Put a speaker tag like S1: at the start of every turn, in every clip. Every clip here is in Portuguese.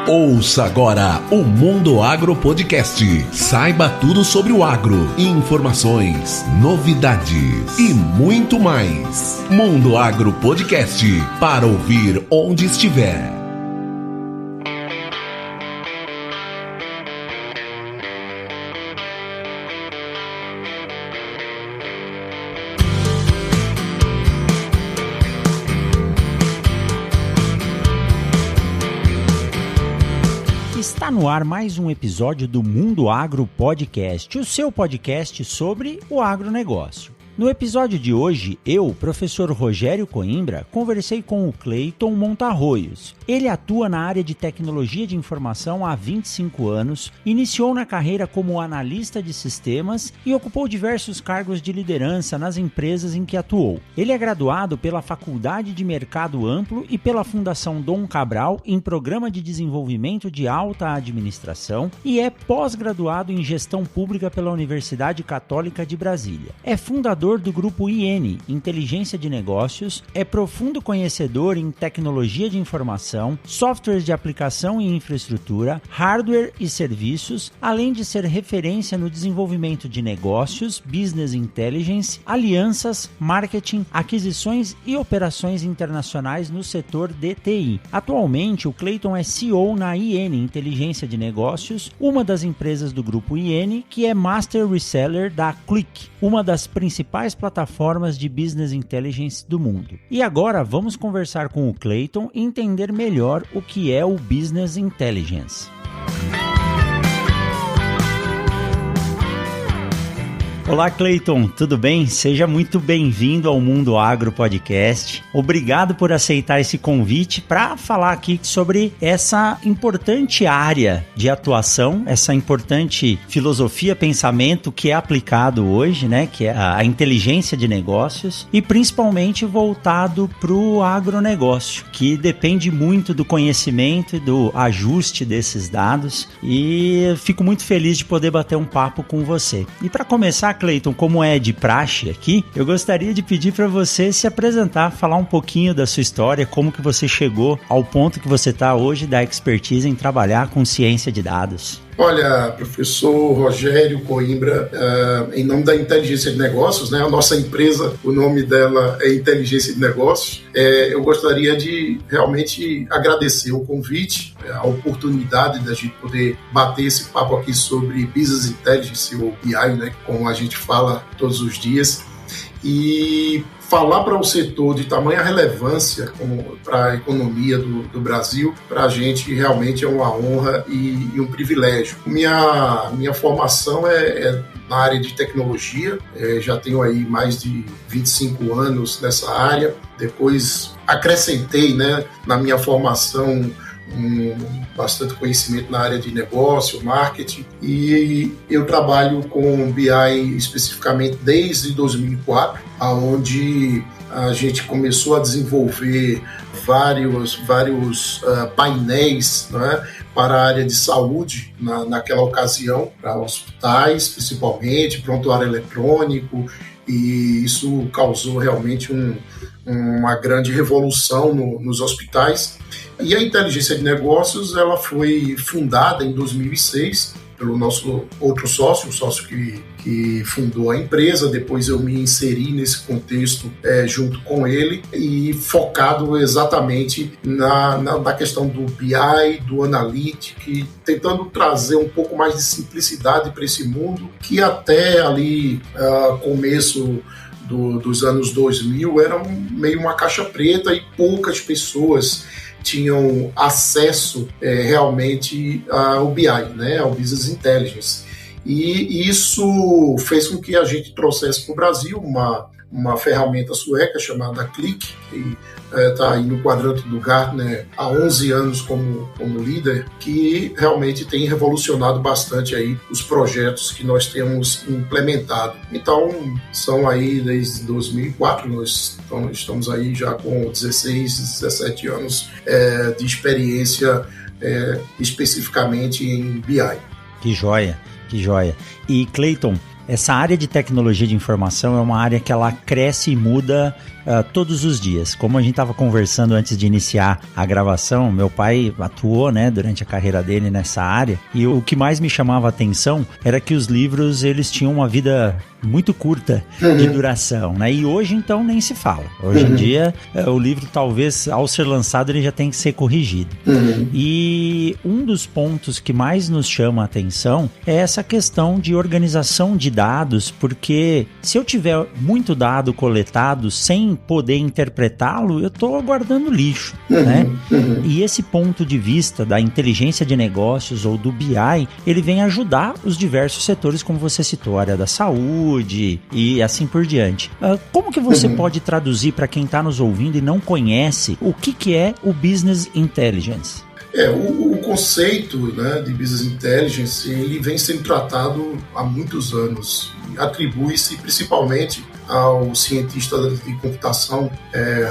S1: Ouça agora o Mundo Agro Podcast. Saiba tudo sobre o agro, informações, novidades e muito mais. Mundo Agro Podcast, para ouvir onde estiver.
S2: Está no ar mais um episódio do Mundo Agro Podcast, o seu podcast sobre o agronegócio. No episódio de hoje, eu, professor Rogério Coimbra, conversei com o Cleiton Montarroios. Ele atua na área de tecnologia de informação há 25 anos, iniciou na carreira como analista de sistemas e ocupou diversos cargos de liderança nas empresas em que atuou. Ele é graduado pela Faculdade de Mercado Amplo e pela Fundação Dom Cabral em Programa de Desenvolvimento de Alta Administração e é pós-graduado em Gestão Pública pela Universidade Católica de Brasília. É fundador do grupo IN, Inteligência de Negócios, é profundo conhecedor em tecnologia de informação, softwares de aplicação e infraestrutura, hardware e serviços, além de ser referência no desenvolvimento de negócios, business intelligence, alianças, marketing, aquisições e operações internacionais no setor de TI. Atualmente, o Cleiton é CEO na IN, Inteligência de Negócios, uma das empresas do grupo IN, que é Master Reseller da Qlik, uma das principais plataformas de Business Intelligence do mundo. E agora vamos conversar com o Cleiton e entender melhor o que é o Business Intelligence. Olá, Cleiton, tudo bem? Seja muito bem-vindo ao Mundo Agro Podcast. Obrigado por aceitar esse convite para falar aqui sobre essa importante área de atuação, essa importante filosofia, pensamento que é aplicado hoje, né? Que é a inteligência de negócios e principalmente voltado para o agronegócio, que depende muito do conhecimento e do ajuste desses dados, e fico muito feliz de poder bater um papo com você. E para começar, Cleiton, como é de praxe aqui, eu gostaria de pedir para você se apresentar, falar um pouquinho da sua história, como que você chegou ao ponto que você está hoje da expertise em trabalhar com ciência de dados.
S3: Olha, professor Rogério Coimbra, em nome da Inteligência de Negócios, né, a nossa empresa, o nome dela é Inteligência de Negócios, eu gostaria de realmente agradecer o convite, a oportunidade da gente poder bater esse papo aqui sobre Business Intelligence, ou BI, né, como a gente fala todos os dias, e falar para o setor de tamanha relevância para a economia do Brasil, para a gente realmente é uma honra e um privilégio. Minha formação é na área de tecnologia, já tenho aí mais de 25 anos nessa área. Depois acrescentei, né, na minha formação bastante conhecimento na área de negócio, marketing, e eu trabalho com BI especificamente desde 2004, onde a gente começou a desenvolver vários painéis, né, para a área de saúde naquela ocasião, para hospitais principalmente, prontuário eletrônico, e isso causou realmente uma grande revolução nos hospitais. E a Inteligência de Negócios, ela foi fundada em 2006 pelo nosso outro sócio, o sócio que fundou a empresa. Depois eu me inseri nesse contexto junto com ele e focado exatamente na questão do BI, do Analytics, tentando trazer um pouco mais de simplicidade para esse mundo que até ali começo dos anos 2000 era meio uma caixa preta e poucas pessoas tinham acesso realmente ao BI, né, ao Business Intelligence. E isso fez com que a gente trouxesse para o Brasil uma ferramenta sueca chamada Qlik, que está aí no quadrante do Gartner há 11 anos como líder, que realmente tem revolucionado bastante aí os projetos que nós temos implementado. Então, são aí desde 2004, nós estamos aí já com 16, 17 anos de experiência especificamente em BI.
S2: Que joia, que joia. E Cleiton, Essa área de tecnologia de informação é uma área que ela cresce e muda todos os dias. Como a gente estava conversando antes de iniciar a gravação, meu pai atuou, né, durante a carreira dele nessa área, e o que mais me chamava a atenção era que os livros, eles tinham uma vida muito curta de duração, né? E hoje, então, nem se fala. Hoje em dia, o livro, talvez, ao ser lançado, ele já tem que ser corrigido. E um dos pontos que mais nos chama a atenção é essa questão de organização de dados, porque se eu tiver muito dado coletado sem poder interpretá-lo, eu estou guardando lixo, né? E esse ponto de vista da inteligência de negócios ou do BI, ele vem ajudar os diversos setores, como você citou, a área da saúde e assim por diante. Como que você pode traduzir para quem está nos ouvindo e não conhece o que é o Business Intelligence?
S3: O conceito, né, de Business Intelligence, ele vem sendo tratado há muitos anos. Atribui-se principalmente ao cientista de computação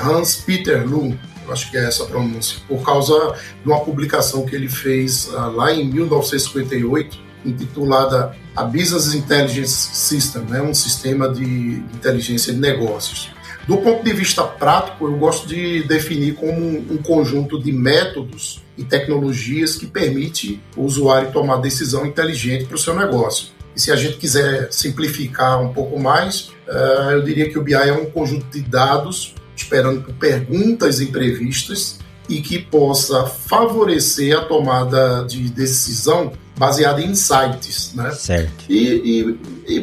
S3: Hans-Peter Lund, eu acho que é essa a pronúncia, por causa de uma publicação que ele fez lá em 1958, intitulada a Business Intelligence System, né, um sistema de inteligência de negócios. Do ponto de vista prático, eu gosto de definir como um conjunto de métodos e tecnologias que permite o usuário tomar decisão inteligente para o seu negócio. E se a gente quiser simplificar um pouco mais, eu diria que o BI é um conjunto de dados esperando por perguntas imprevistas e que possa favorecer a tomada de decisão baseada em insights, né?
S2: Certo.
S3: E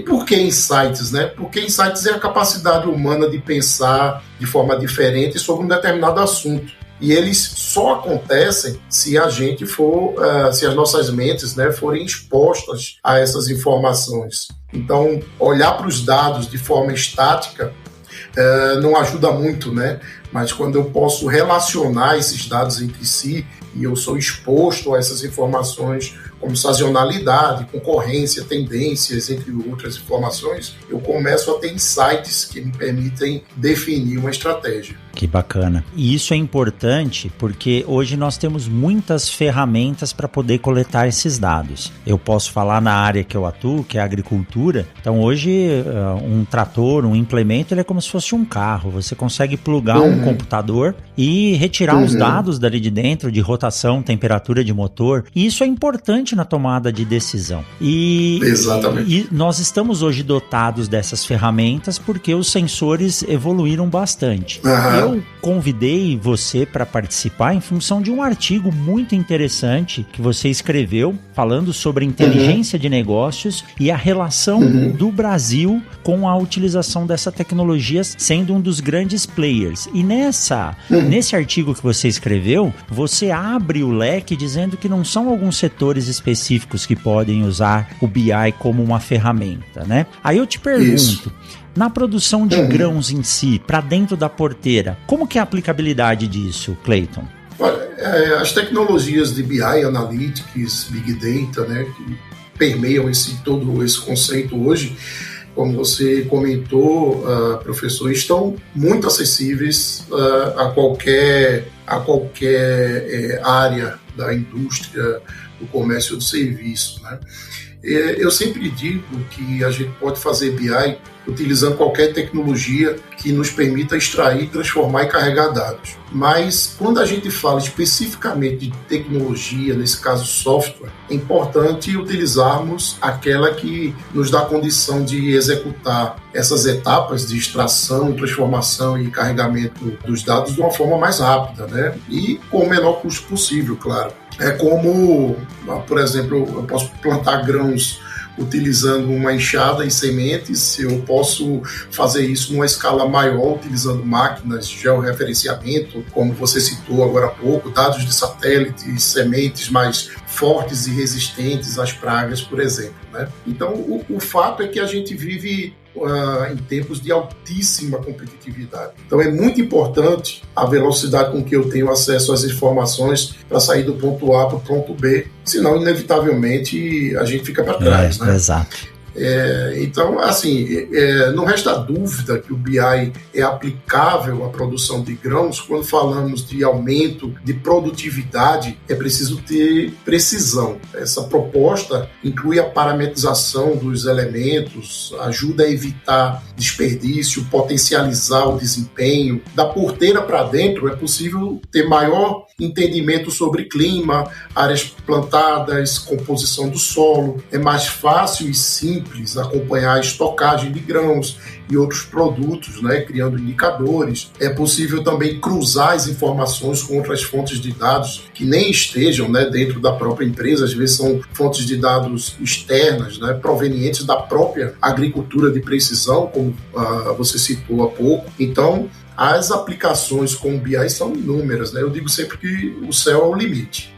S3: por que insights, né? Porque insights é a capacidade humana de pensar de forma diferente sobre um determinado assunto. E eles só acontecem se a gente for, se as nossas mentes, né, forem expostas a essas informações. Então, olhar para os dados de forma estática não ajuda muito, né? Mas quando eu posso relacionar esses dados entre si e eu sou exposto a essas informações como sazonalidade, concorrência, tendências, entre outras informações, eu começo a ter insights que me permitem definir uma estratégia.
S2: Que bacana. E isso é importante porque hoje nós temos muitas ferramentas para poder coletar esses dados. Eu posso falar na área que eu atuo, que é a agricultura. Então hoje um trator, um implemento, ele é como se fosse um carro. Você consegue plugar um computador e retirar os dados dali de dentro, de rotação, temperatura de motor. E isso é importante na tomada de decisão.
S3: Exatamente.
S2: E nós estamos hoje dotados dessas ferramentas porque os sensores evoluíram bastante. Eu convidei você para participar em função de um artigo muito interessante que você escreveu falando sobre inteligência de negócios e a relação do Brasil com a utilização dessa tecnologia sendo um dos grandes players. E nesse artigo que você escreveu, você abre o leque dizendo que não são alguns setores específicos que podem usar o BI como uma ferramenta, né? Aí eu te pergunto, na produção de grãos em si, para dentro da porteira, como que é a aplicabilidade disso, Clayton?
S3: Olha, as tecnologias de BI, Analytics, Big Data, né, que permeiam todo esse conceito hoje, como você comentou, professor, estão muito acessíveis a qualquer área da indústria, do comércio ou do serviço, né? Eu sempre digo que a gente pode fazer BI utilizando qualquer tecnologia que nos permita extrair, transformar e carregar dados. Mas quando a gente fala especificamente de tecnologia, nesse caso software, é importante utilizarmos aquela que nos dá a condição de executar essas etapas de extração, transformação e carregamento dos dados de uma forma mais rápida, né? E com o menor custo possível, claro. É como, por exemplo, eu posso plantar grãos utilizando uma enxada e sementes, eu posso fazer isso numa escala maior utilizando máquinas de georreferenciamento, como você citou agora há pouco, dados de satélites, sementes mais fortes e resistentes às pragas, por exemplo, né? Então, o fato é que a gente vive em tempos de altíssima competitividade. Então é muito importante a velocidade com que eu tenho acesso às informações para sair do ponto A para o ponto B, senão inevitavelmente a gente fica para trás, né?
S2: Exato.
S3: Então, assim, não resta dúvida que o BI é aplicável à produção de grãos. Quando falamos de aumento de produtividade, é preciso ter precisão. Essa proposta inclui a parametrização dos elementos, ajuda a evitar desperdício, potencializar o desempenho. Da porteira para dentro é possível ter maior entendimento sobre clima, áreas plantadas, composição do solo. É mais fácil e simples acompanhar a estocagem de grãos e outros produtos, né, criando indicadores. É possível também cruzar as informações com outras fontes de dados que nem estejam, né, dentro da própria empresa. Às vezes são fontes de dados externas, né, provenientes da própria agricultura de precisão, como você citou há pouco. Então, as aplicações com o BI são inúmeras, né? Eu digo sempre que o céu é o limite.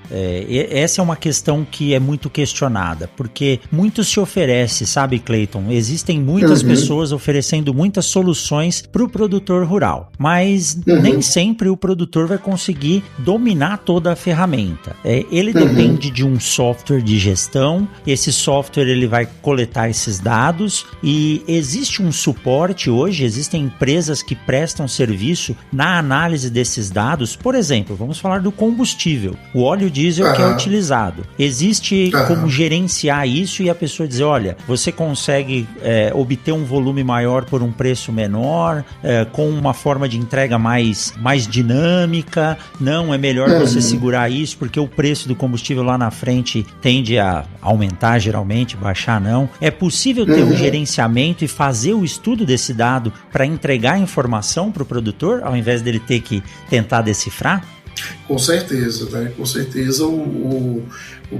S2: Essa é uma questão que é muito questionada, porque muito se oferece, sabe, Cleiton? Existem muitas pessoas oferecendo muitas soluções para o produtor rural, mas nem sempre o produtor vai conseguir dominar toda a ferramenta. Ele depende de um software de gestão, esse software ele vai coletar esses dados e existe um suporte hoje, existem empresas que prestam serviço na análise desses dados. Por exemplo, vamos falar do combustível, o óleo diesel que é utilizado. Existe como gerenciar isso e a pessoa dizer, olha, você consegue obter um volume maior por um preço menor, com uma forma de entrega mais dinâmica. Não, é melhor você segurar isso porque o preço do combustível lá na frente tende a aumentar geralmente, baixar não. É possível ter um gerenciamento e fazer o estudo desse dado para entregar a informação para o produtor, ao invés dele ter que tentar decifrar?
S3: Com certeza, né? Com certeza o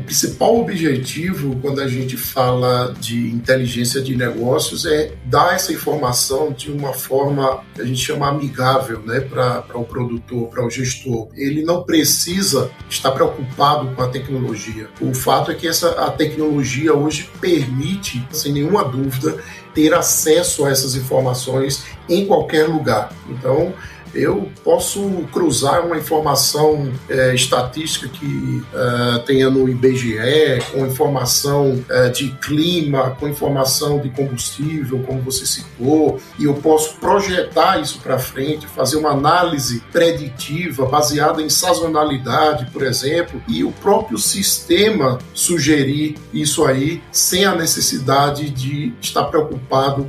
S3: principal objetivo quando a gente fala de inteligência de negócios é dar essa informação de uma forma que a gente chama amigável, né, para o produtor, para o gestor. Ele não precisa estar preocupado com a tecnologia. O fato é que a tecnologia hoje permite, sem nenhuma dúvida, ter acesso a essas informações em qualquer lugar. Então, eu posso cruzar uma informação estatística que tenha no IBGE, com informação de clima, com informação de combustível, como você citou, e eu posso projetar isso para frente, fazer uma análise preditiva baseada em sazonalidade, por exemplo, e o próprio sistema sugerir isso aí sem a necessidade de estar preocupado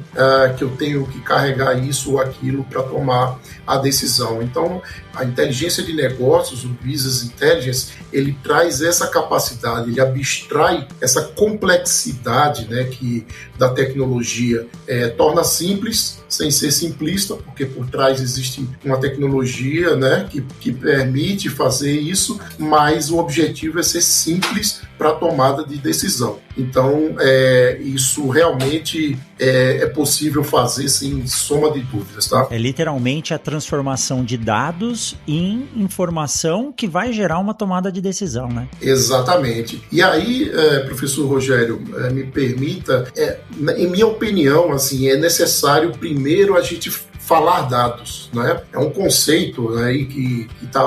S3: que eu tenho que carregar isso ou aquilo para tomar a decisão. Então, a inteligência de negócios, o Business Intelligence, ele traz essa capacidade, ele abstrai essa complexidade, né, que da tecnologia torna simples, sem ser simplista, porque por trás existe uma tecnologia, né, que permite fazer isso, mas o objetivo é ser simples para a tomada de decisão. Então, isso realmente é possível fazer sem soma de dúvidas, tá?
S2: É literalmente a transformação de dados em informação que vai gerar uma tomada de decisão, né?
S3: Exatamente. E aí, professor Rogério, me permita, em minha opinião, assim, é necessário primeiro a gente falar dados, né? É um conceito aí que está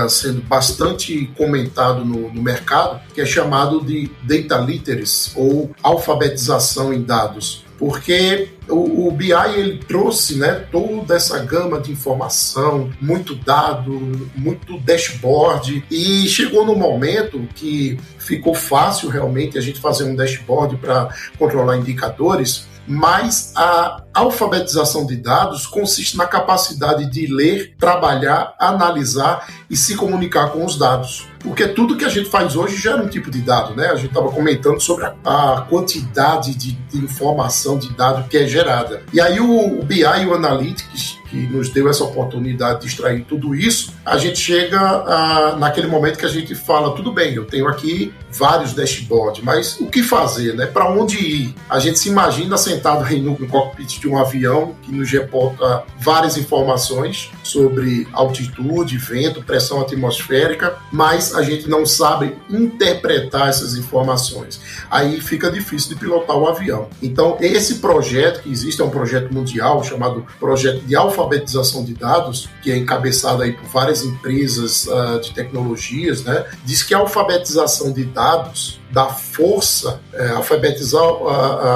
S3: sendo bastante comentado no mercado, que é chamado de data literacy, ou alfabetização em dados. Porque o BI ele trouxe, né, toda essa gama de informação, muito dado, muito dashboard, e chegou no momento que ficou fácil realmente a gente fazer um dashboard para controlar indicadores, mas a alfabetização de dados consiste na capacidade de ler, trabalhar, analisar e se comunicar com os dados. Porque tudo que a gente faz hoje gera um tipo de dado, né? A gente estava comentando sobre a quantidade de informação, de dado que é gerada. E aí o BI e o Analytics, que nos deu essa oportunidade de extrair tudo isso, a gente chega naquele momento que a gente fala, tudo bem, eu tenho aqui vários dashboards, mas o que fazer, né? Para onde ir? A gente se imagina sentado aí no cockpit de um avião que nos reporta várias informações sobre altitude, vento, pressão atmosférica, mas a gente não sabe interpretar essas informações. Aí fica difícil de pilotar o avião. Então, esse projeto que existe é um projeto mundial chamado Projeto de Alfabetização alfabetização de dados, que é encabeçada aí por várias empresas de tecnologias, né, diz que a alfabetização de dados da força, a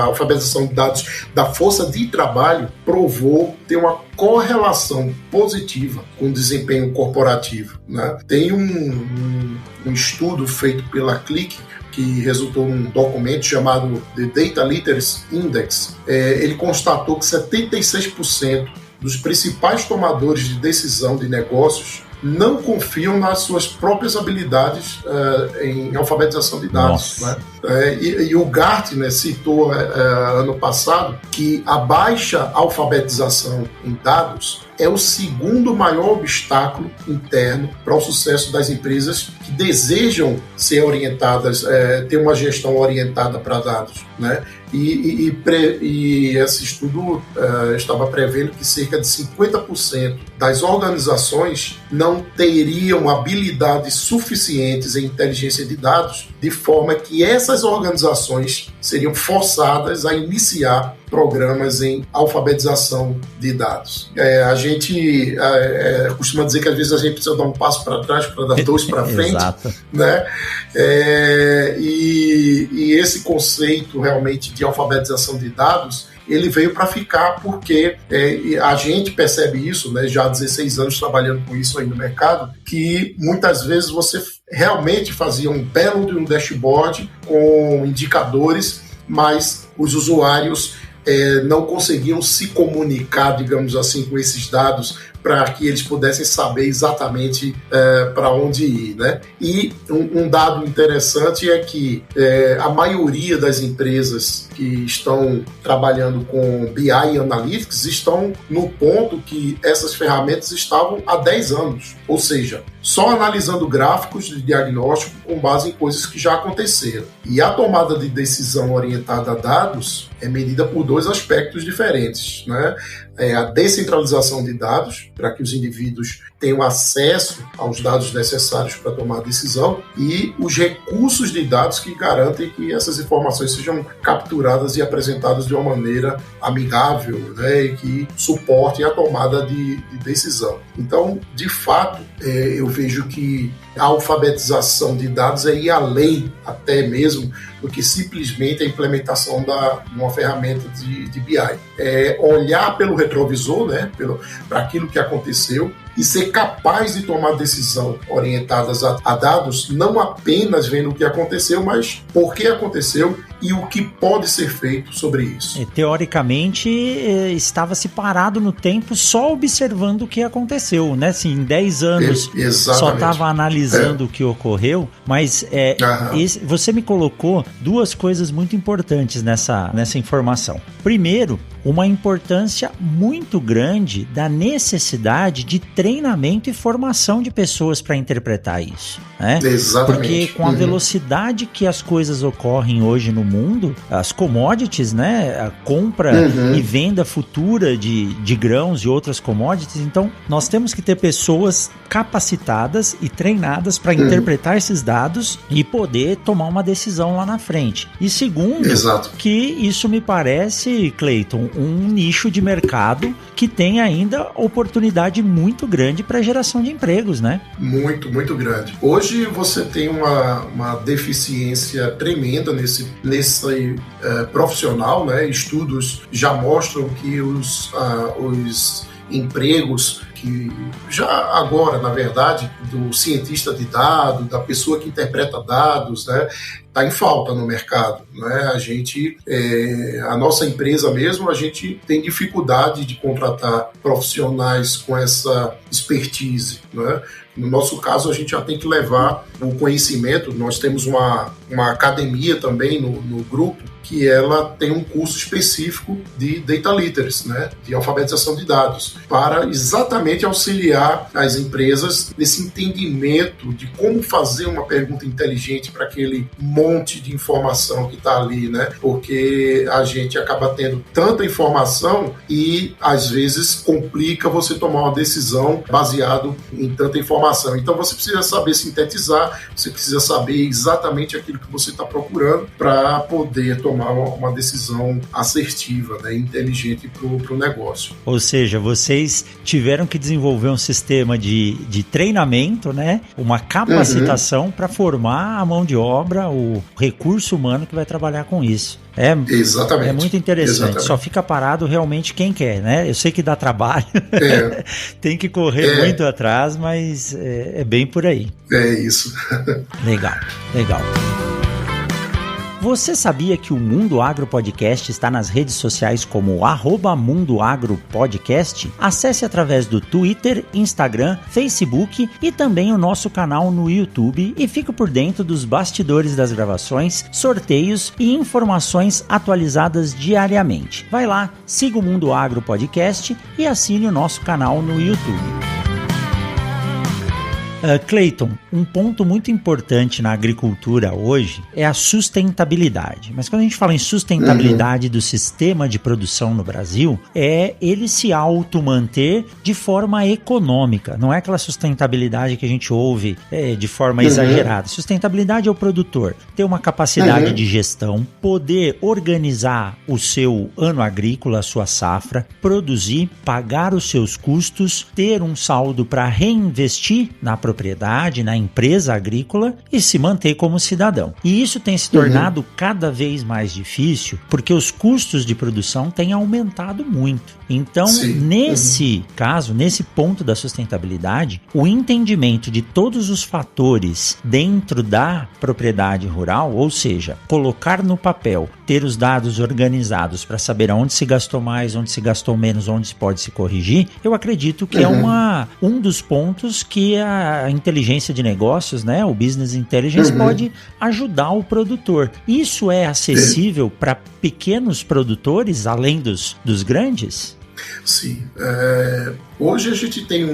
S3: alfabetização de dados da força de trabalho provou ter uma correlação positiva com o desempenho corporativo, né? Tem um estudo feito pela Click que resultou num documento chamado The Data Literacy Index. Ele constatou que 76% dos principais tomadores de decisão de negócios não confiam nas suas próprias habilidades em alfabetização de dados. Né? E o Gartner citou ano passado que a baixa alfabetização em dados é o segundo maior obstáculo interno para o sucesso das empresas que desejam ser orientadas, ter uma gestão orientada para dados, né? E esse estudo estava prevendo que cerca de 50% das organizações não teriam habilidades suficientes em inteligência de dados, de forma que essas organizações seriam forçadas a iniciar programas em alfabetização de dados. A gente costuma dizer que às vezes a gente precisa dar um passo para trás para dar dois para frente.
S2: Exato.
S3: Né? E esse conceito realmente de alfabetização de dados, ele veio para ficar porque a gente percebe isso, né, já há 16 anos trabalhando com isso aí no mercado, que muitas vezes você realmente fazia um belo de um dashboard com indicadores, mas os usuários não conseguiam se comunicar, digamos assim, com esses dados para que eles pudessem saber exatamente para onde ir, né? E um dado interessante é que a maioria das empresas que estão trabalhando com BI e Analytics estão no ponto que essas ferramentas estavam há 10 anos, ou seja, só analisando gráficos de diagnóstico com base em coisas que já aconteceram. E a tomada de decisão orientada a dados é medida por dois aspectos diferentes, né? A descentralização de dados, para que os indivíduos tenham acesso aos dados necessários para tomar decisão, e os recursos de dados que garantem que essas informações sejam capturadas e apresentadas de uma maneira amigável, né, e que suportem a tomada de decisão. Então, de fato, eu vejo que a alfabetização de dados é ir além até mesmo do que simplesmente a implementação de uma ferramenta de BI. É olhar pelo retrovisor, né, para aquilo que aconteceu, e ser capaz de tomar decisão orientadas a dados, não apenas vendo o que aconteceu, mas por que aconteceu e o que pode ser feito sobre isso.
S2: Teoricamente, estava se parado no tempo só observando o que aconteceu, né? Assim, em 10 anos só estava analisando o que ocorreu, mas você me colocou duas coisas muito importantes nessa informação. Primeiro, uma importância muito grande da necessidade de treinamento e formação de pessoas para interpretar isso, né?
S3: Exatamente.
S2: Porque com a velocidade que as coisas ocorrem hoje no mundo, as commodities, né, a compra e venda futura de grãos e outras commodities, então nós temos que ter pessoas capacitadas e treinadas para interpretar esses dados e poder tomar uma decisão lá na frente. E segundo, que isso me parece, Cleiton, um nicho de mercado que tem ainda oportunidade muito grande para geração de empregos, né?
S3: Muito, muito grande. Hoje você tem uma deficiência tremenda nesse profissional, né? Estudos já mostram que os empregos que já agora, na verdade, do cientista de dados, da pessoa que interpreta dados, né, está em falta no mercado, né? A nossa empresa mesmo, a gente tem dificuldade de contratar profissionais com essa expertise, né? No nosso caso, a gente já tem que levar o conhecimento. Nós temos uma academia também no grupo, que ela tem um curso específico de Data Literacy, né, de alfabetização de dados, para exatamente auxiliar as empresas nesse entendimento de como fazer uma pergunta inteligente para aquele monte de informação que está ali, né? Porque a gente acaba tendo tanta informação e, às vezes, complica você tomar uma decisão baseado em tanta informação. informação. Então você precisa saber sintetizar, você precisa saber exatamente aquilo que você está procurando para poder tomar uma decisão assertiva, né, inteligente para o negócio.
S2: Ou seja, vocês tiveram que desenvolver um sistema de treinamento, né, uma capacitação para formar a mão de obra, o recurso humano que vai trabalhar com isso.
S3: Exatamente.
S2: É muito interessante.
S3: Exatamente.
S2: Só fica parado realmente quem quer, né? Eu sei que dá trabalho, tem que correr muito atrás, mas é bem por aí.
S3: É isso.
S2: Legal. Você sabia que o Mundo Agro Podcast está nas redes sociais como @MundoAgroPodcast? Acesse através do Twitter, Instagram, Facebook e também o nosso canal no YouTube e fique por dentro dos bastidores das gravações, sorteios e informações atualizadas diariamente. Vai lá, siga o Mundo Agro Podcast e assine o nosso canal no YouTube. Cleiton, um ponto muito importante na agricultura hoje é a sustentabilidade. Mas quando a gente fala em sustentabilidade do sistema de produção no Brasil, é ele se auto-manter de forma econômica. Não é aquela sustentabilidade que a gente ouve de forma exagerada. Sustentabilidade é o produtor ter uma capacidade de gestão, poder organizar o seu ano agrícola, a sua safra, produzir, pagar os seus custos, ter um saldo para reinvestir na propriedade, na empresa agrícola e se manter como cidadão. E isso tem se tornado cada vez mais difícil porque os custos de produção têm aumentado muito. Então, nesse caso, nesse ponto da sustentabilidade, o entendimento de todos os fatores dentro da propriedade rural, ou seja, colocar no papel, ter os dados organizados para saber onde se gastou mais, onde se gastou menos, onde se pode se corrigir, eu acredito que é um dos pontos que a inteligência de negócios, né, o business intelligence pode ajudar o produtor. Isso é acessível para pequenos produtores, além dos grandes?
S3: Sim. Hoje a gente tem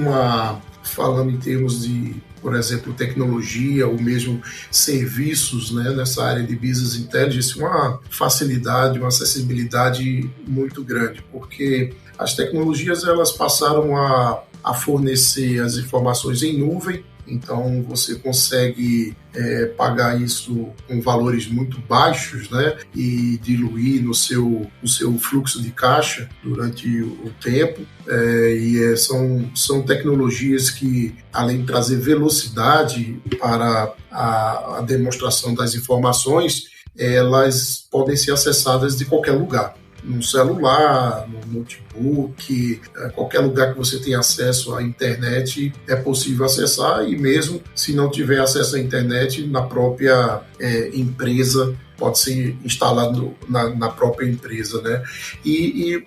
S3: falando em termos de, por exemplo, tecnologia ou mesmo serviços, né, nessa área de business intelligence, uma facilidade, uma acessibilidade muito grande, porque as tecnologias elas passaram a fornecer as informações em nuvem. Então você consegue pagar isso com valores muito baixos, né, e diluir no seu fluxo de caixa durante o tempo. São tecnologias que, além de trazer velocidade para a demonstração das informações, elas podem ser acessadas de qualquer lugar. No celular, no notebook, qualquer lugar que você tenha acesso à internet é possível acessar, e mesmo se não tiver acesso à internet, na própria empresa, pode ser instalado na própria empresa, né? E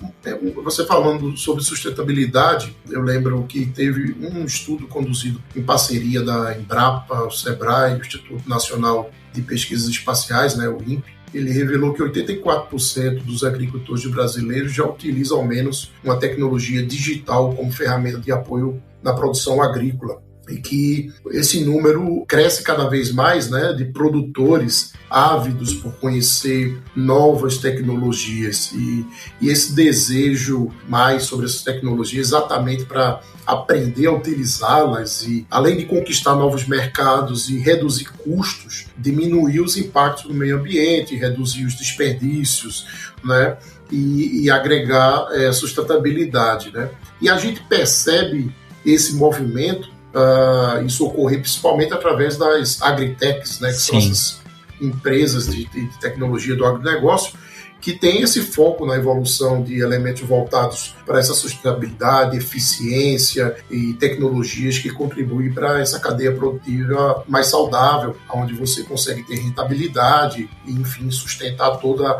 S3: você falando sobre sustentabilidade, eu lembro que teve um estudo conduzido em parceria da Embrapa, o Sebrae, o Instituto Nacional de Pesquisas Espaciais, né, o INPE. Ele revelou que 84% dos agricultores brasileiros já utilizam ao menos uma tecnologia digital como ferramenta de apoio na produção agrícola. E que esse número cresce cada vez mais, né, de produtores ávidos por conhecer novas tecnologias e esse desejo mais sobre essas tecnologias exatamente para aprender a utilizá-las e, além de conquistar novos mercados e reduzir custos, diminuir os impactos no meio ambiente, reduzir os desperdícios, né, e agregar sustentabilidade, né? E a gente percebe esse movimento, isso ocorrer principalmente através das agritechs, né, que são essas empresas de tecnologia do agronegócio, que tem esse foco na evolução de elementos voltados para essa sustentabilidade, eficiência e tecnologias que contribuem para essa cadeia produtiva mais saudável, onde você consegue ter rentabilidade e, enfim, sustentar toda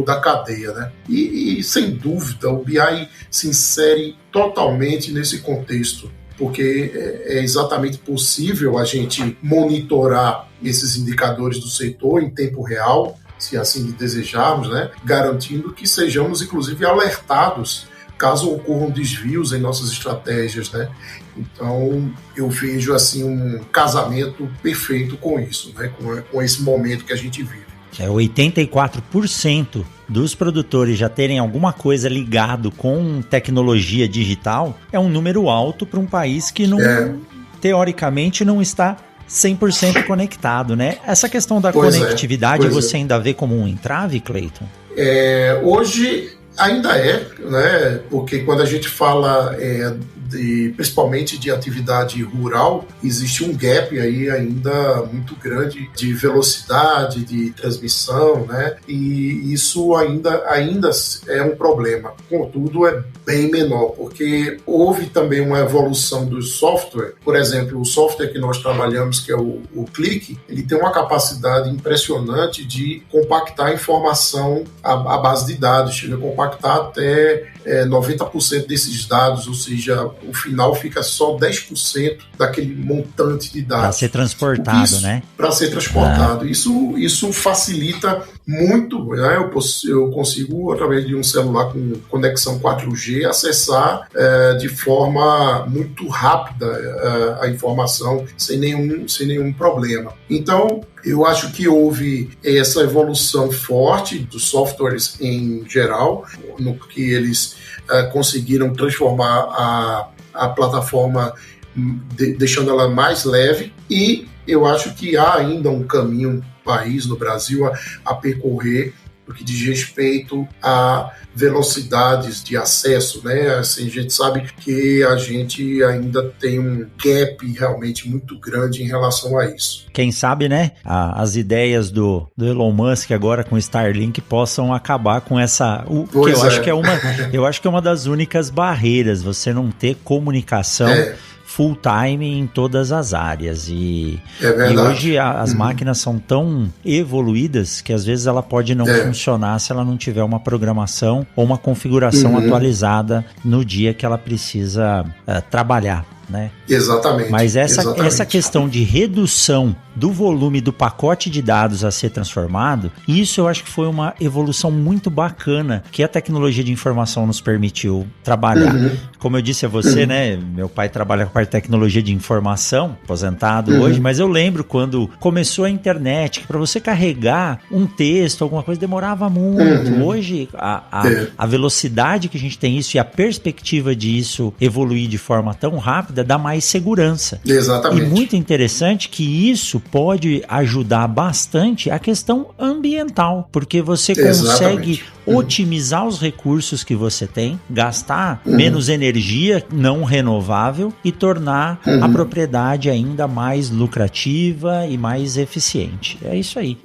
S3: a cadeia, né? E sem dúvida, o BI se insere totalmente nesse contexto, porque é exatamente possível a gente monitorar esses indicadores do setor em tempo real, se assim desejarmos, né, garantindo que sejamos, inclusive, alertados caso ocorram desvios em nossas estratégias, né? Então, eu vejo assim um casamento perfeito com isso, né, com esse momento que a gente vive.
S2: 84% dos produtores já terem alguma coisa ligado com tecnologia digital é um número alto para um país que teoricamente não está 100% conectado, né? Essa questão da conectividade você ainda vê como um entrave, Cleiton?
S3: Hoje ainda né? Porque quando a gente fala principalmente de atividade rural, existe um gap aí ainda muito grande de velocidade, de transmissão, né? E isso ainda é um problema. Contudo, é bem menor, porque houve também uma evolução do software. Por exemplo, o software que nós trabalhamos, que é o Click, ele tem uma capacidade impressionante de compactar informação à base de dados, chega a compactar até 90% desses dados, ou seja, o final fica só 10% daquele montante de dados.
S2: Para ser transportado, né?
S3: Para ser transportado. Isso facilita muito, né? Eu consigo, através de um celular com conexão 4G, acessar de forma muito rápida a informação, sem nenhum problema. Então, eu acho que houve essa evolução forte dos softwares em geral, no que eles conseguiram transformar a plataforma, deixando ela mais leve, e eu acho que há ainda um caminho país no Brasil a percorrer no que diz respeito a velocidades de acesso, né? Assim, a gente sabe que a gente ainda tem um gap realmente muito grande em relação a isso.
S2: Quem sabe, né? As ideias do Elon Musk agora com o Starlink possam acabar com essa... que eu acho que é uma das únicas barreiras, você não ter comunicação full time em todas as áreas. E hoje as máquinas são tão evoluídas que às vezes ela pode não funcionar se ela não tiver uma programação ou uma configuração atualizada no dia que ela precisa trabalhar. Né?
S3: Exatamente.
S2: Mas essa questão de redução do volume do pacote de dados a ser transformado, isso eu acho que foi uma evolução muito bacana que a tecnologia de informação nos permitiu trabalhar. Como eu disse a você, né? Meu pai trabalha com a parte de tecnologia de informação, aposentado hoje, mas eu lembro quando começou a internet, que para você carregar um texto, alguma coisa, demorava muito. Hoje, a velocidade que a gente tem isso e a perspectiva disso evoluir de forma tão rápida dá mais segurança.
S3: Exatamente.
S2: E muito interessante que isso pode ajudar bastante a questão ambiental, porque você consegue otimizar os recursos que você tem, gastar menos energia não renovável e tornar a propriedade ainda mais lucrativa e mais eficiente. É isso aí.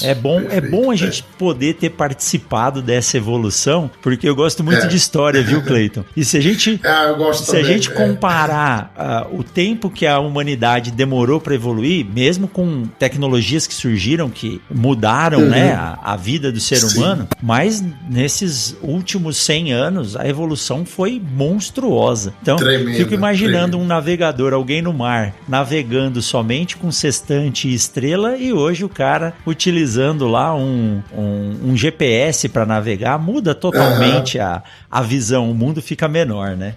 S2: É bom a gente poder ter participado dessa evolução, porque eu gosto muito de história, viu, Cleiton? E se a gente, a gente comparar o tempo que a humanidade demorou para evoluir, mesmo com tecnologias que surgiram, que mudaram né, a vida do ser humano, mas nesses últimos 100 anos a evolução foi monstruosa. Então, fico imaginando um navegador, alguém no mar, navegando somente com sextante e estrela, e hoje o cara utilizando lá um GPS para navegar, muda totalmente a visão, o mundo fica menor, né?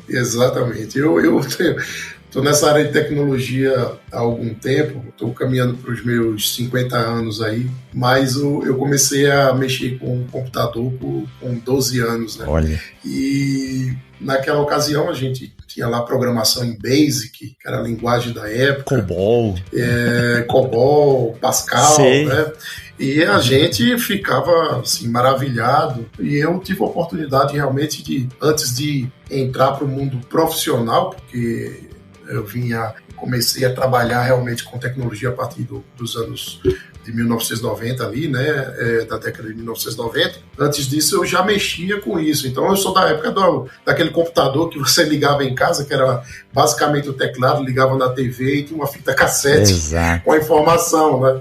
S3: Exatamente. Eu estou nessa área de tecnologia há algum tempo, estou caminhando para os meus 50 anos aí, mas eu comecei a mexer com computador com 12 anos, né? Olha. E naquela ocasião a gente tinha lá programação em Basic, que era a linguagem da época. COBOL, Pascal, né? E a gente ficava assim, maravilhado. E eu tive a oportunidade realmente antes de entrar para o mundo profissional, porque eu comecei a trabalhar realmente com tecnologia a partir dos anos de 1990 ali, né, da década de 1990. Antes disso eu já mexia com isso, então eu sou da época daquele computador que você ligava em casa, que era basicamente o teclado, ligava na TV e tinha uma fita cassete com a informação, né?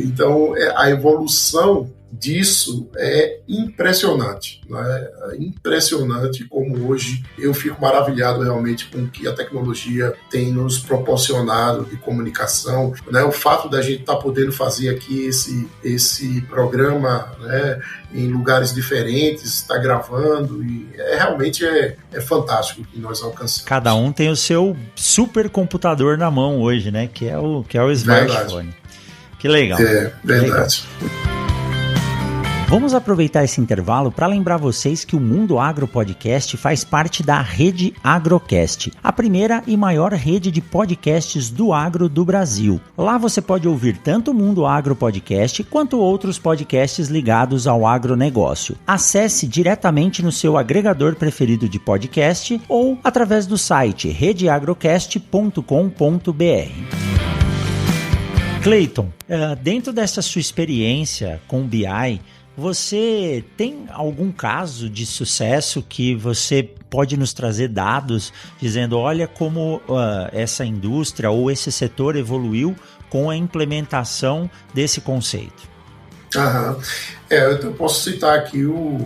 S3: Então a evolução disso é impressionante, né? Impressionante como hoje eu fico maravilhado realmente com o que a tecnologia tem nos proporcionado de comunicação, né? O fato da gente estar podendo fazer aqui esse programa, né, em lugares diferentes, estar gravando, e realmente é fantástico o que nós alcançamos.
S2: Cada um tem o seu supercomputador na mão hoje, né? Que é o smartphone. Que legal.
S3: Verdade.
S2: Legal. Vamos aproveitar esse intervalo para lembrar vocês que o Mundo Agro Podcast faz parte da Rede Agrocast, a primeira e maior rede de podcasts do agro do Brasil. Lá você pode ouvir tanto o Mundo Agro Podcast quanto outros podcasts ligados ao agronegócio. Acesse diretamente no seu agregador preferido de podcast ou através do site redeagrocast.com.br. Cleiton, dentro dessa sua experiência com o BI, você tem algum caso de sucesso que você pode nos trazer dados dizendo, olha como essa indústria ou esse setor evoluiu com a implementação desse conceito?
S3: Eu posso citar aqui um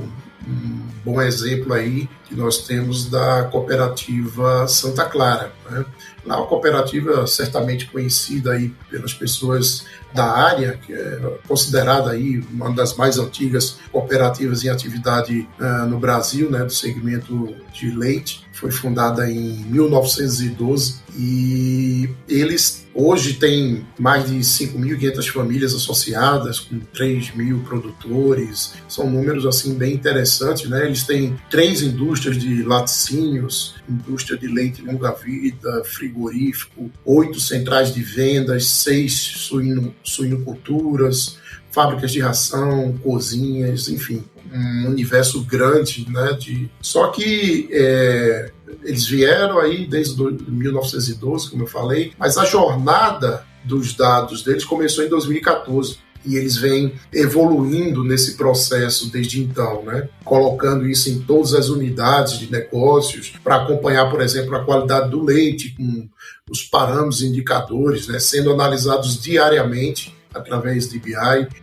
S3: bom exemplo aí que nós temos da cooperativa Santa Clara, né? Lá uma cooperativa certamente conhecida aí pelas pessoas da área, que é considerada aí uma das mais antigas cooperativas em atividade no Brasil, né, do segmento de leite. Foi fundada em 1912 e eles hoje têm mais de 5.500 famílias associadas, com 3.000 produtores. São números assim bem interessantes, né? Eles têm 3 indústrias de laticínios, indústria de leite longa-vida, frigorífico, 8 centrais de vendas, 6 suinoculturas, fábricas de ração, cozinhas, enfim, um universo grande, né? Só que eles vieram aí desde 1912, como eu falei, mas a jornada dos dados deles começou em 2014. E eles vêm evoluindo nesse processo desde então, né? Colocando isso em todas as unidades de negócios para acompanhar, por exemplo, a qualidade do leite, com os parâmetros e indicadores, né? Sendo analisados diariamente através de BI,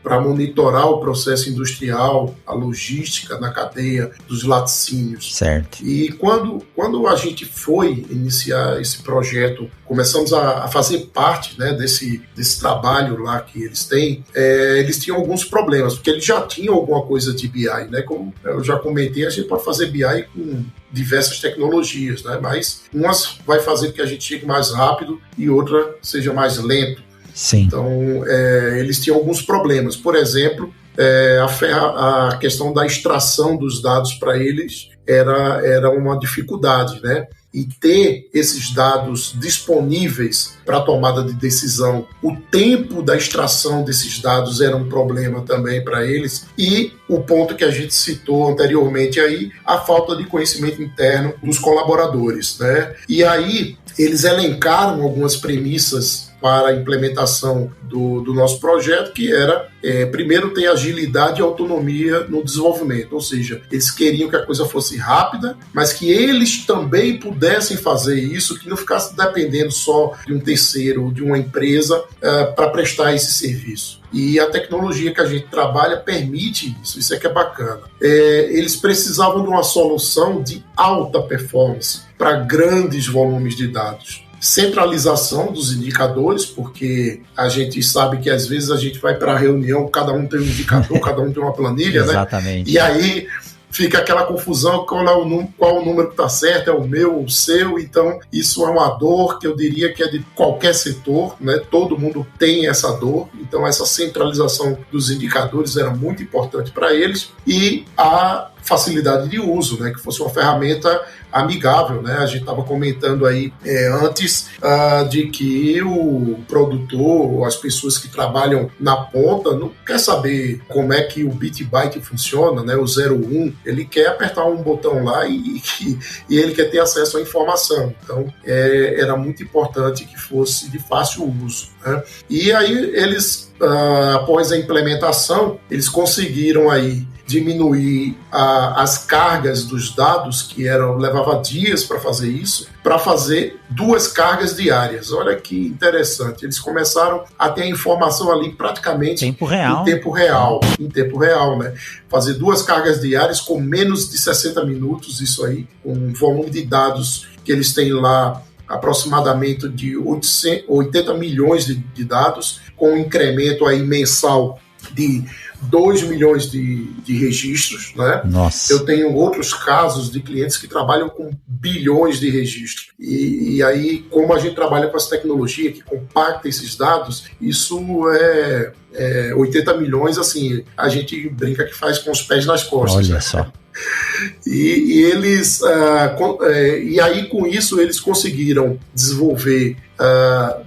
S3: para monitorar o processo industrial, a logística na cadeia dos laticínios.
S2: Certo.
S3: E quando a gente foi iniciar esse projeto, começamos a fazer parte, né, desse trabalho lá que eles têm, eles tinham alguns problemas, porque eles já tinham alguma coisa de BI, né? Como eu já comentei, a gente pode fazer BI com diversas tecnologias, né? Mas umas vai fazer com que a gente chegue mais rápido e outra seja mais lento.
S2: Sim.
S3: Então, eles tinham alguns problemas. Por exemplo, a questão da extração dos dados para eles era uma dificuldade, né? E ter esses dados disponíveis para a tomada de decisão, o tempo da extração desses dados era um problema também para eles. E o ponto que a gente citou anteriormente aí, a falta de conhecimento interno dos colaboradores, né? E aí, eles elencaram algumas premissas para a implementação do nosso projeto, que era, primeiro, ter agilidade e autonomia no desenvolvimento, ou seja, eles queriam que a coisa fosse rápida, mas que eles também pudessem fazer isso, que não ficasse dependendo só de um terceiro ou de uma empresa para prestar esse serviço. E a tecnologia que a gente trabalha permite isso é que é bacana. Eles precisavam de uma solução de alta performance para grandes volumes de dados. Centralização dos indicadores, porque a gente sabe que às vezes a gente vai para a reunião, cada um tem um indicador, cada um tem uma planilha, né?
S2: Exatamente.
S3: E aí fica aquela confusão, qual o número que está certo, é o meu ou o seu. Então isso é uma dor que eu diria que é de qualquer setor, né? Todo mundo tem essa dor, então essa centralização dos indicadores era muito importante para eles, e a facilidade de uso, né? Que fosse uma ferramenta amigável, né? A gente estava comentando aí antes de que o produtor, as pessoas que trabalham na ponta, não quer saber como é que o bit byte funciona, né? O 01, ele quer apertar um botão lá e ele quer ter acesso à informação. Então, era muito importante que fosse de fácil uso, né? E aí eles, após a implementação, eles conseguiram aí diminuir as cargas dos dados, que levava dias para fazer isso, para fazer 2 cargas diárias. Olha que interessante. Eles começaram a ter a informação ali praticamente em tempo real, né? Fazer 2 cargas diárias com menos de 60 minutos, isso aí, com um volume de dados que eles têm lá, aproximadamente de 80 milhões de dados, com um incremento aí mensal de 2 milhões de registros, né?
S2: Nossa.
S3: Eu tenho outros casos de clientes que trabalham com bilhões de registros. E aí, como a gente trabalha com essa tecnologia que compacta esses dados, isso é 80 milhões, assim, a gente brinca que faz com os pés nas costas.
S2: Olha só.
S3: E eles, e aí com isso eles conseguiram desenvolver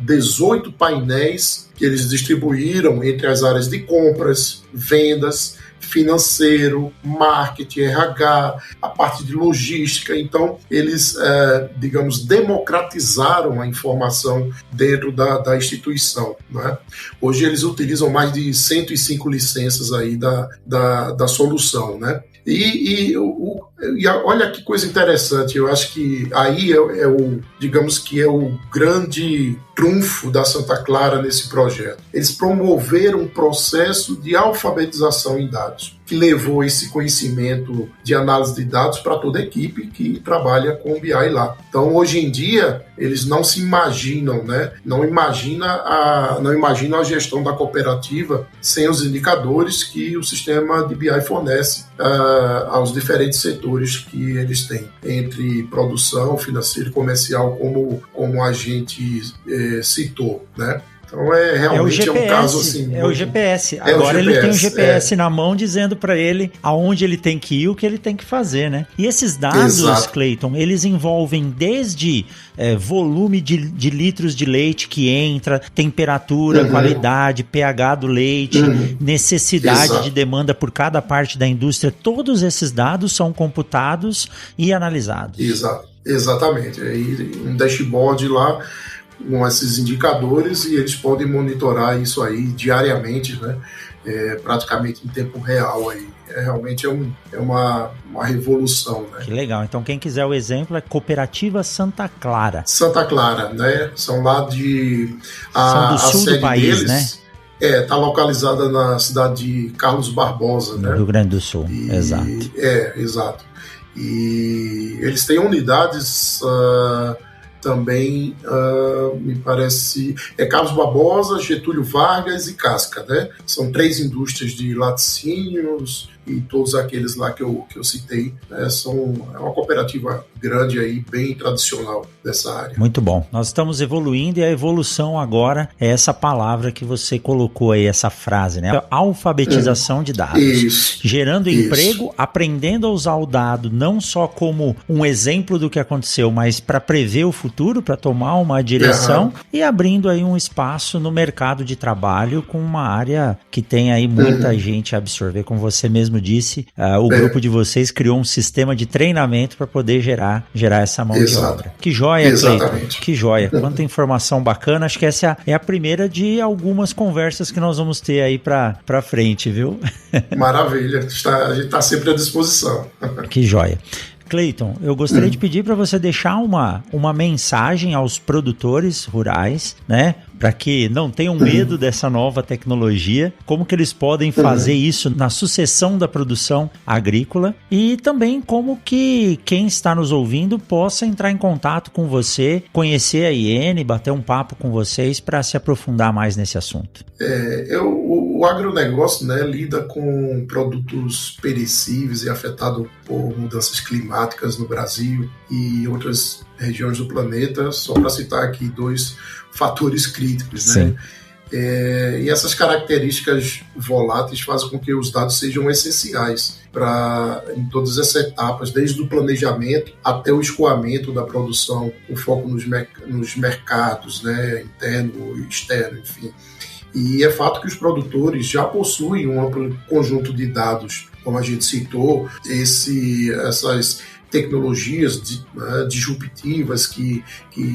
S3: 18 painéis que eles distribuíram entre as áreas de compras, vendas, financeiro, marketing, RH, a parte de logística. Então, eles, digamos, democratizaram a informação dentro da instituição, né? Hoje eles utilizam mais de 105 licenças aí da solução, né? E olha que coisa interessante, eu acho que aí digamos que é o grande trunfo da Santa Clara nesse projeto. Eles promoveram um processo de alfabetização em dados, que levou esse conhecimento de análise de dados para toda a equipe que trabalha com o BI lá. Então, hoje em dia, eles não se imaginam, né? Não imaginam a gestão da cooperativa sem os indicadores que o sistema de BI fornece aos diferentes setores que eles têm, entre produção, financeiro e comercial, como a gente citou, né? Então realmente é um caso assim.
S2: É o GPS. Agora ele tem o GPS na mão dizendo para ele aonde ele tem que ir, o que ele tem que fazer, né? E esses dados, Cleiton, eles envolvem desde volume de litros de leite que entra, temperatura, qualidade, pH do leite, necessidade de demanda por cada parte da indústria. Todos esses dados são computados e analisados.
S3: Exatamente. Aí um dashboard lá com esses indicadores e eles podem monitorar isso aí diariamente, né? Praticamente em tempo real aí. Realmente é uma revolução, né?
S2: Que legal. Então quem quiser o exemplo é Cooperativa Santa Clara.
S3: Santa Clara, né? São lá
S2: são do sul do país, deles, né?
S3: Está localizada na cidade de Carlos Barbosa,
S2: no
S3: né?
S2: Rio Grande do Sul, exato.
S3: Exato. E eles têm unidades também, me parece, Carlos Barbosa, Getúlio Vargas e Casca, né? São 3 indústrias de laticínios e todos aqueles lá que eu citei, né? É uma cooperativa grande aí, bem tradicional dessa área.
S2: Muito bom. Nós estamos evoluindo e a evolução agora é essa palavra que você colocou aí, essa frase, né? Alfabetização de dados.
S3: Isso.
S2: Gerando emprego, aprendendo a usar o dado não só como um exemplo do que aconteceu, mas para prever o futuro, para tomar uma direção e abrindo aí um espaço no mercado de trabalho com uma área que tem aí muita gente a absorver, como você mesmo disse, o grupo de vocês criou um sistema de treinamento para poder gerar essa mão de obra. Que joia, Cleiton. Que joia. Quanta informação bacana. Acho que essa é a primeira de algumas conversas que nós vamos ter aí para frente, viu?
S3: Maravilha. A gente está sempre à disposição.
S2: Que joia. Cleiton, eu gostaria de pedir para você deixar uma mensagem aos produtores rurais, né? Para que não tenham medo dessa nova tecnologia, como que eles podem fazer isso na sucessão da produção agrícola e também como que quem está nos ouvindo possa entrar em contato com você, conhecer a IN, bater um papo com vocês para se aprofundar mais nesse assunto.
S3: O agronegócio, né, lida com produtos perecíveis e afetado por mudanças climáticas no Brasil e outras regiões do planeta, só para citar aqui 2 fatores críticos, né? E essas características voláteis fazem com que os dados sejam essenciais em todas essas etapas, desde o planejamento até o escoamento da produção, com foco nos mercados, né, interno e externo, enfim. E é fato que os produtores já possuem um amplo conjunto de dados, como a gente citou, essas tecnologias disruptivas que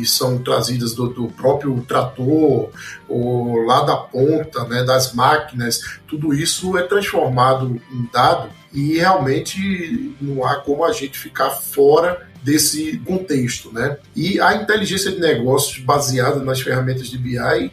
S3: são trazidas do próprio trator ou lá da ponta, né, das máquinas, tudo isso é transformado em dado e realmente não há como a gente ficar fora desse contexto, né? E a inteligência de negócios baseada nas ferramentas de BI,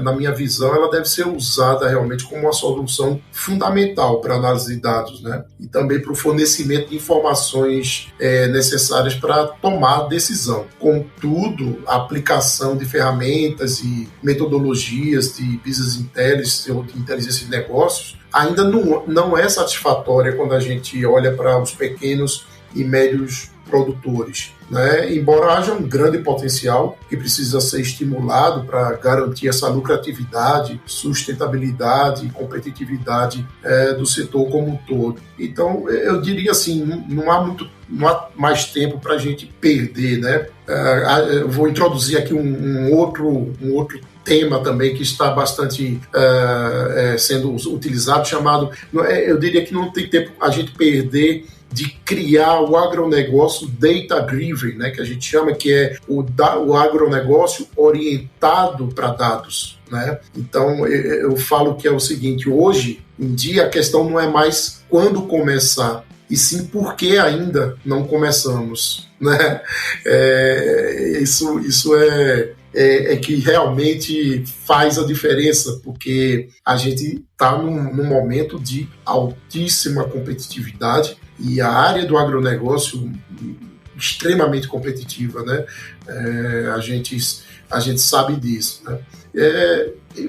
S3: na minha visão, ela deve ser usada realmente como uma solução fundamental para a análise de dados, né? E também para o fornecimento de informações necessárias para tomar decisão. Contudo, a aplicação de ferramentas e metodologias de business intelligence ou de inteligência de negócios ainda não é satisfatória quando a gente olha para os pequenos e médios produtores, né? Embora haja um grande potencial que precisa ser estimulado para garantir essa lucratividade, sustentabilidade e competitividade do setor como um todo. Então, eu diria assim, não há mais tempo para a gente perder, né? Eu vou introduzir aqui um outro tema também que está bastante sendo utilizado, chamado, eu diria que não tem tempo a gente perder de criar o agronegócio data-driven, né, que a gente chama, que é o agronegócio orientado para dados, né? Então, eu falo que é o seguinte, hoje em dia a questão não é mais quando começar, e sim por que ainda não começamos, né? Isso é que realmente faz a diferença, porque a gente está num momento de altíssima competitividade e a área do agronegócio extremamente competitiva, né? A gente sabe disso, né?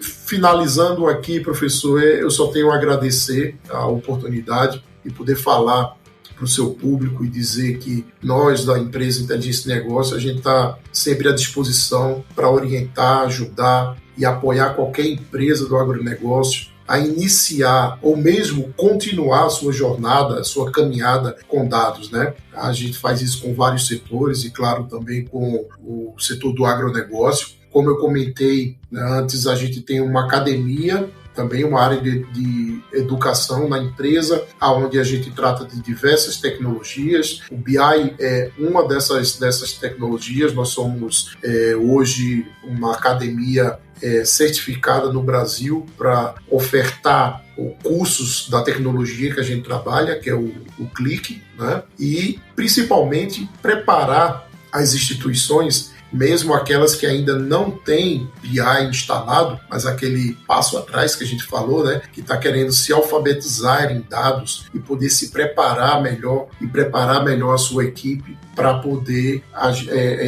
S3: Finalizando aqui, professor, eu só tenho a agradecer a oportunidade de poder falar para o seu público e dizer que nós, da empresa Inteligência de Negócio, a gente está sempre à disposição para orientar, ajudar e apoiar qualquer empresa do agronegócio a iniciar ou mesmo continuar a sua jornada, a sua caminhada com dados, né? A gente faz isso com vários setores e, claro, também com o setor do agronegócio. Como eu comentei antes, a gente tem uma academia, também uma área de educação na empresa, onde a gente trata de diversas tecnologias. O BI é uma dessas tecnologias. Nós somos hoje uma academia certificada no Brasil para ofertar cursos da tecnologia que a gente trabalha, que é o Click, né? E principalmente preparar as instituições, mesmo aquelas que ainda não têm BI instalado, mas aquele passo atrás que a gente falou, né, que está querendo se alfabetizar em dados e poder se preparar melhor e preparar melhor a sua equipe para poder,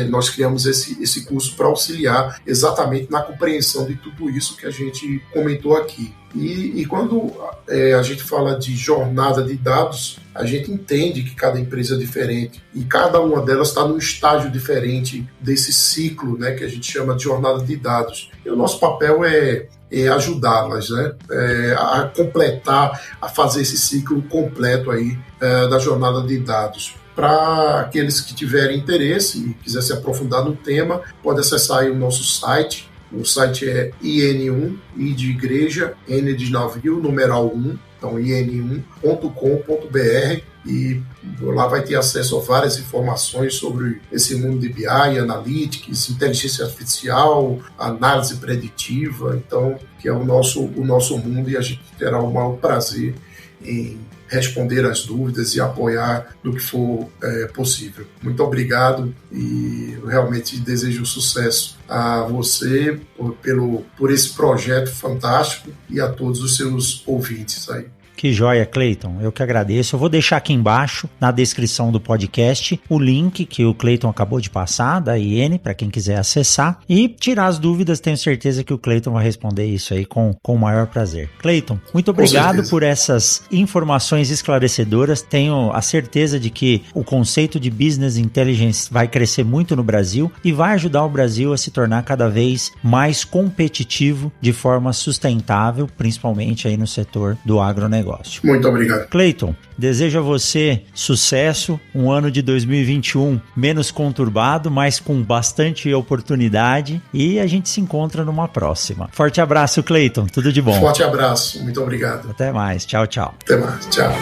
S3: nós criamos esse curso para auxiliar exatamente na compreensão de tudo isso que a gente comentou aqui. E quando a gente fala de jornada de dados, a gente entende que cada empresa é diferente e cada uma delas está num estágio diferente desse ciclo, né, que a gente chama de jornada de dados. E o nosso papel é ajudá-las, né, a completar, a fazer esse ciclo completo aí da jornada de dados. Para aqueles que tiverem interesse e quiser se aprofundar no tema, pode acessar aí o nosso site. O site é IN1, I de igreja, N de navio, numeral 1, então in1.com.br, e lá vai ter acesso a várias informações sobre esse mundo de BI, Analytics, inteligência artificial, análise preditiva, então, que é o nosso mundo, e a gente terá o maior prazer em responder as dúvidas e apoiar no que for possível. Muito obrigado e eu realmente desejo sucesso a você por esse projeto fantástico e a todos os seus ouvintes aí.
S2: Que joia, Cleiton. Eu que agradeço. Eu vou deixar aqui embaixo, na descrição do podcast, o link que o Cleiton acabou de passar, da IN, para quem quiser acessar. E tirar as dúvidas, tenho certeza que o Cleiton vai responder isso aí com o maior prazer. Cleiton, muito obrigado por essas informações esclarecedoras. Tenho a certeza de que o conceito de Business Intelligence vai crescer muito no Brasil e vai ajudar o Brasil a se tornar cada vez mais competitivo de forma sustentável, principalmente aí no setor do agronegócio.
S3: Muito obrigado.
S2: Cleiton, desejo a você sucesso, um ano de 2021 menos conturbado, mas com bastante oportunidade, e a gente se encontra numa próxima. Forte abraço, Cleiton, tudo de bom.
S3: Forte abraço, muito obrigado.
S2: Até mais, tchau, tchau.
S3: Até mais, tchau.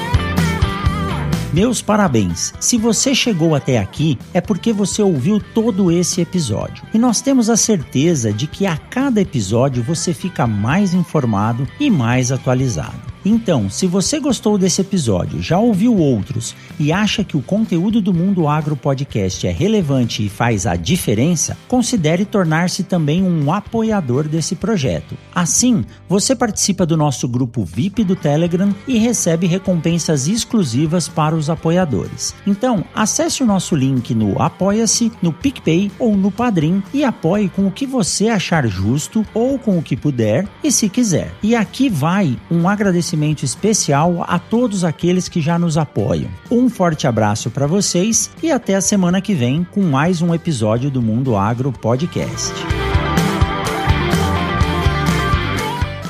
S2: Meus parabéns! Se você chegou até aqui, é porque você ouviu todo esse episódio. E nós temos a certeza de que a cada episódio você fica mais informado e mais atualizado. Então, se você gostou desse episódio, já ouviu outros e acha que o conteúdo do Mundo Agro Podcast é relevante e faz a diferença, considere tornar-se também um apoiador desse projeto. Assim, você participa do nosso grupo VIP do Telegram e recebe recompensas exclusivas para os apoiadores. Então, acesse o nosso link no Apoia-se, no PicPay ou no Padrim e apoie com o que você achar justo ou com o que puder e se quiser. E aqui vai um agradecimento especial a todos aqueles que já nos apoiam. Um forte abraço para vocês e até a semana que vem com mais um episódio do Mundo Agro Podcast.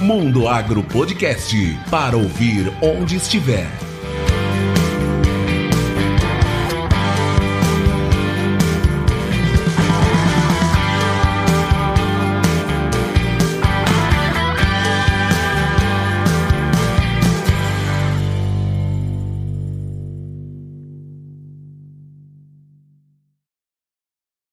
S1: Mundo Agro Podcast, para ouvir onde estiver.